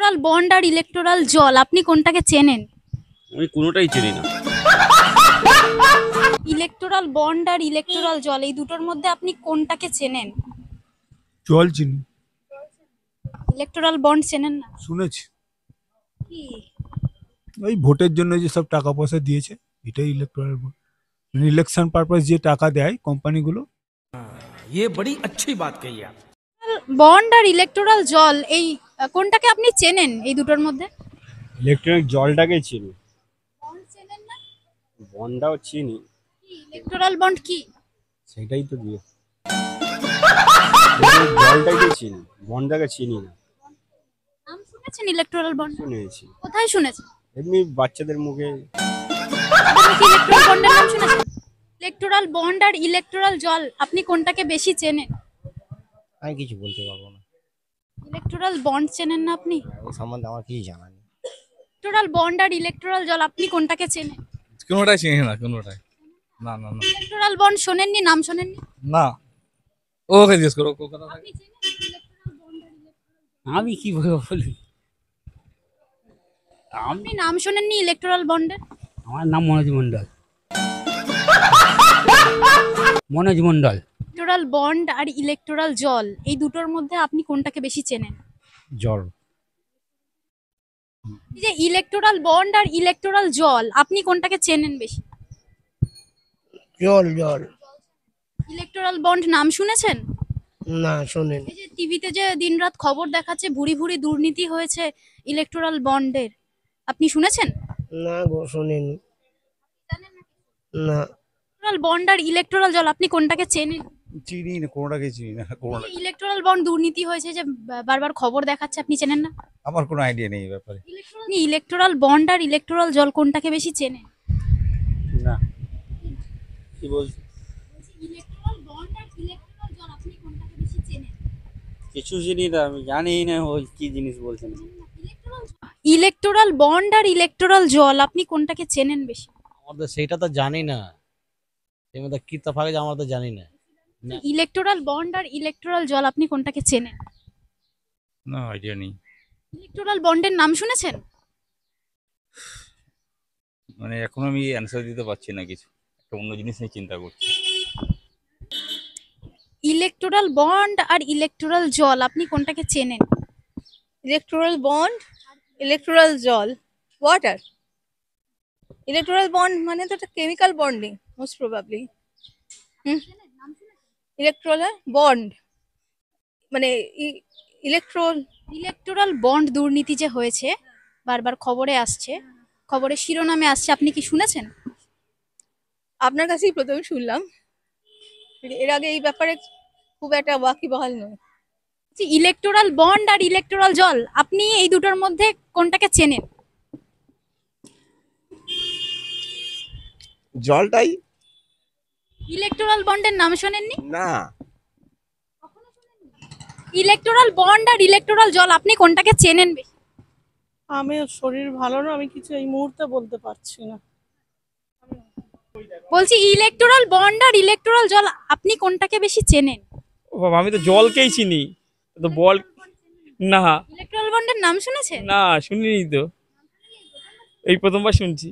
Electoral bond আর electoral জল আপনি কোনটাকে চেনেন? আমি কোনোটাই চিনি না। ইলেকটোরাল বন্ড আর ইলেকটোরাল জল এই দুটোর মধ্যে আপনি কোনটাকে চেনেন? জল চিনি, ইলেকটোরাল বন্ড চেনেন না? শুনেছি। কি? ওই ভোটের জন্য যে সব টাকা পয়সা দিয়েছে, এটাই ইলেকট্রাল বন্ড। ইলেকশন পারপাস যে টাকা দেয় কোম্পানিগুলো। ये बड़ी अच्छी बात कही आप। বন্ড আর ইলেকটোরাল জল এই কোনটাকে আপনি চেনেন এই দুটোর মধ্যে? ইলেকট্রনিক জলটাকে চিনি, বন্ড চেনেন না? বনটাও চিনি। ইলেকটোরাল বন্ড কি? সেটাই তো দিয়ে জলটাকে চিনি, বনটাকে চিনি না। নাম শুনেছেন ইলেকটোরাল বন্ড? শুনেছি কোথায় শুনেছেন? এমনি বাচ্চাদের মুখে। ইলেকটোরাল বন্ডের নাম শুনেছেন? ইলেকটোরাল বন্ড আর ইলেকটোরাল জল আপনি কোনটাকে বেশি চেনেন? আমি কিছু বলতে পারবো না, ইলেকটোরাল বন্ড চেনেন না আপনি? ওই সম্বন্ধে আমার কিছু জানা নেই। ইলেকটোরাল বন্ড আর ইলেকটোরাল জল আপনি কোনটাকে চেনেন? কোনোটাই চিনি না, কোনোটাই না না না ইলেকটোরাল বন্ড শোনেননি, নাম শোনেননি? না। ওকে জিজ্ঞেস করো কলকাতা থেকে। আপনি চেনেন ইলেকটোরাল বন্ড আর ইলেকটোরাল? আমি কি বলি, আপনি নাম শোনেননি ইলেকটোরাল বন্ডের? আমার নাম মনোজ মন্ডল। মনোজ মন্ডল। ইলেকটোরাল বন্ড আর ইলেকটোরাল জল এই দুটোর মধ্যে আপনি কোনটাকে বেশি চেনেন? জল। এই যে ইলেকটোরাল বন্ড আর ইলেকটোরাল জল আপনি কোনটাকে চেনেন বেশি? জল জল ইলেকটোরাল বন্ড নাম শুনেছেন? না শোনেনি। এই যে টিভিতে যে দিনরাত খবর দেখাচ্ছে ভুরি ভুরি দুর্নীতি হয়েছে ইলেকটোরাল বন্ডের, আপনি শুনেছেন? না গো শোনেনি। না ইলেকটোরাল বন্ড আর ইলেকটোরাল জল আপনি কোনটাকে চেনেন? চিনি না, কোনোটাকে চিনি না, কোনোটা। ইলেকটোরাল বন্ড দুর্নীতি হয়েছে যে বারবার খবর দেখাচ্ছে, আপনি চেনেন না? আমার কোনো আইডিয়া নেই এই ব্যাপারে। ইলেকটোরাল বন্ড আর ইলেকটোরাল জল কোনটাকে বেশি চেনেন? না কি বলছি, ইলেকটোরাল বন্ড আর ইলেকটোরাল জল আপনি কোনটাকে বেশি চেনেন? কিছু চিনি না, আমি জানি না ওই কি জিনিস বলছেন। ইলেকটোরাল বন্ড আর ইলেকটোরাল জল আপনি কোনটাকে চেনেন বেশি? আমরা তো সেইটা তো জানি না, এর মধ্যে কি তফাৎ আছে আমরা তো জানি না। ইলেকটোরাল বন্ড আর ইলেকটোরাল জল আপনি কোনটাকে চেনেন? না আইডিয়া নেই। ইলেকটোরাল বন্ডের নাম শুনেছেন? মানে এখন আমি অ্যান্সার দিতে পারছি না, কিছু একটা অন্য জিনিস নিয়ে চিন্তা করছি। ইলেকটোরাল বন্ড আর ইলেকটোরাল জল আপনি কোনটাকে চেনেন? Electoral bond, electoral জল, water. Electoral bond মানে তো একটা chemical bonding most probably. Electoral bond মানে ইলেকটোরাল বন্ড দুর্নীতি যে হয়েছে বারবার খবরে আসছে, খবরের শিরোনামে আসছে, আপনি কি শুনেছেন? আপনার কাছেই প্রথমে শুনলাম, এর আগে এই ব্যাপারে খুব একটা ওয়াকিবহাল নয়। ইলেকটোরাল বন্ড আর ইলেকটোরাল জল আপনি এই দুটোর মধ্যে কোনটাকে চেনেন? জলটাই। ইলেকটোরাল বন্ডের নাম শোনেননি? না ইলেকটোরাল বন্ড আর ইলেকটোরাল জল আপনি কোনটাকে চেনেন বেশি? আমি শরীর ভালো না, আমি কিছু এই মুহূর্তে বলতে পারছি না। বলছি ইলেকটোরাল বন্ড আর ইলেকটোরাল জল আপনি কোনটাকে বেশি চেনেন? ও বাবা, আমি তো জলকেই চিনি, তো বল না। ইলেকটোরাল বন্ডের নাম শুনেছেন? না শুনিনি তো, এই প্রথমবার শুনছি।